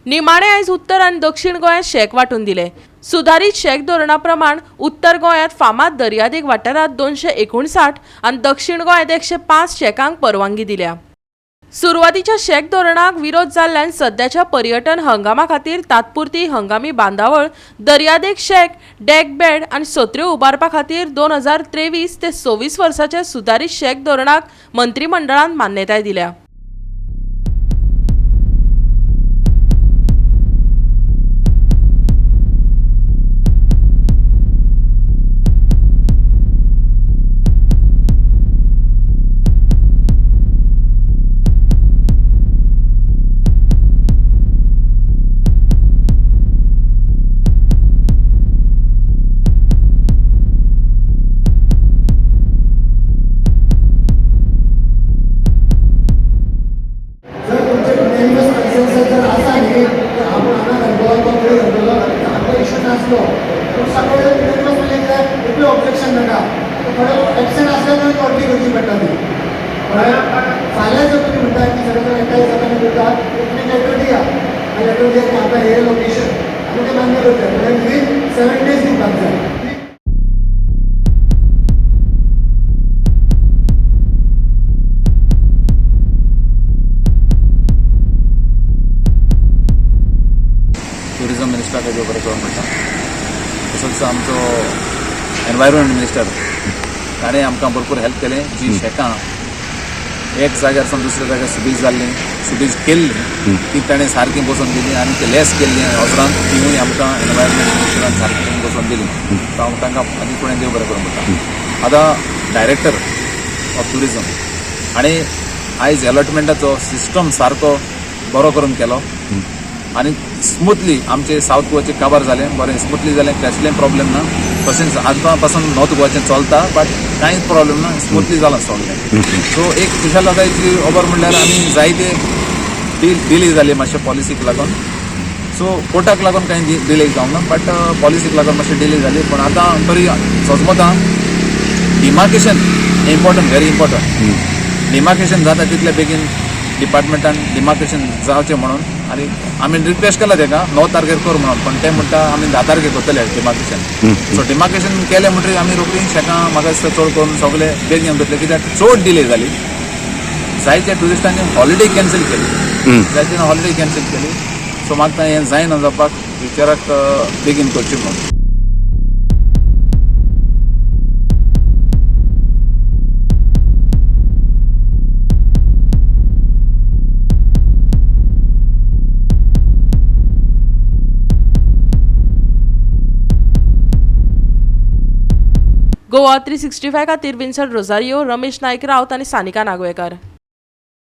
निमाणे आयज उत्तर आनी दक्षिण गोंयांत शेक वांटून दिले। सुधारित शेक धोरणा प्रमाण उत्तर गोंयांत फामाद दर्यादेग वाठारांत 259 आनी दक्षिण गोंयांत 105 शेकांक परवानगी दिल्या। सुरवातीच्या शेक धोरणाक विरोध जाल्ल्यान सध्याच्या पर्यटन हंगामा खातीर तात्पुरती हंगामी बांदावळ दर्यादेग शेक, डेक बेड आनी सत्र्यो उबारपा खातीर 2023 ते 26 वर्साच्या सुधारित शेक धोरणाक मंत्रिमंडळान मान्यताय दिल्या। ऑब्जेक्शन नका थोडं ॲक्शन असल्यामुळे कॉन्ट्री करची पडटा ती फाल्यां जर तुम्ही म्हणटा की सगळ्या एकट्याच जाताना करता तुमी लेटर दिया आनी लेटर दिया की आतां हे लोकेशन आमी ते मान्य करता म्हणल्यार विदीन 7 days दिवपाक जाय। टुरिजम मिनिस्टराक हेजो बरें करून म्हणटा तसोच आमचो एनवायरमेंट मिनिस्टर ताणें आमकां भरपूर हेल्प केलें। जी शेकां एक जाग्यार दुसऱ्या जाग्यार सुबीज केल्ली ती ताणें सारकी बसोवन दिली आनी ती लेस केल्ली ऑजरान तिवूय आमकां एनवायरमेंट मिनिस्टरान सारकी बसोवन दिली। हांव तांकां आनी फुडें देव बरें करून म्हणटा। आतां डायरेक्टर ऑफ टुरिजम हाणें आयज अलॉटमेंटाचो सिस्टम सारको बरो करून केलो आनी स्मुथली आमचे साऊथ गोवाचे काबार जालें बरें स्मुथली जालें कसलेंय प्रॉब्लेम ना। तशेंच आजपा पासून नॉर्थ गोवाचें चलता बट कांयच प्रॉब्लेम ना स्मुथली जालां सगळें। सो एक खुशालकायेची खबर म्हणल्यार आमी जायते डिले जाली मातशे पॉलिसीक लागून। सो कोर्टाक लागून कांय डिले जावंक ना बट पॉलिसीक लागून मातशें डिले जाली पूण आतां बरी सजमता demarcation important very important demarcation जाता तितले बेगीन डिपार्टमेंटान डिमार्केशन जावचें म्हणून आनी आमी रिक्वेस्ट केला ताका 9 तारखेर कर म्हणून पण ते म्हणटा आमी 10 तारखेर करतले डिमार्केशन। सो डिमार्केशन केलें म्हणटकीर आमी रोखडी शेकां म्हाका दिसता चड करून सगळे बेगीन करतले कित्याक चड डिले जाली। जायत्या ट्युरिस्टांनी हॉलिडे कॅन्सल केली जायत्यांनी हॉलिडे कॅन्सल केली। सो म्हाका हें जायना जावपाक विचाराक बेगीन करचें म्हणून। गोवा 365 खातीर विन्संट रोझारियो, रमेश नायक रावत आनी सानिका नागवेकर।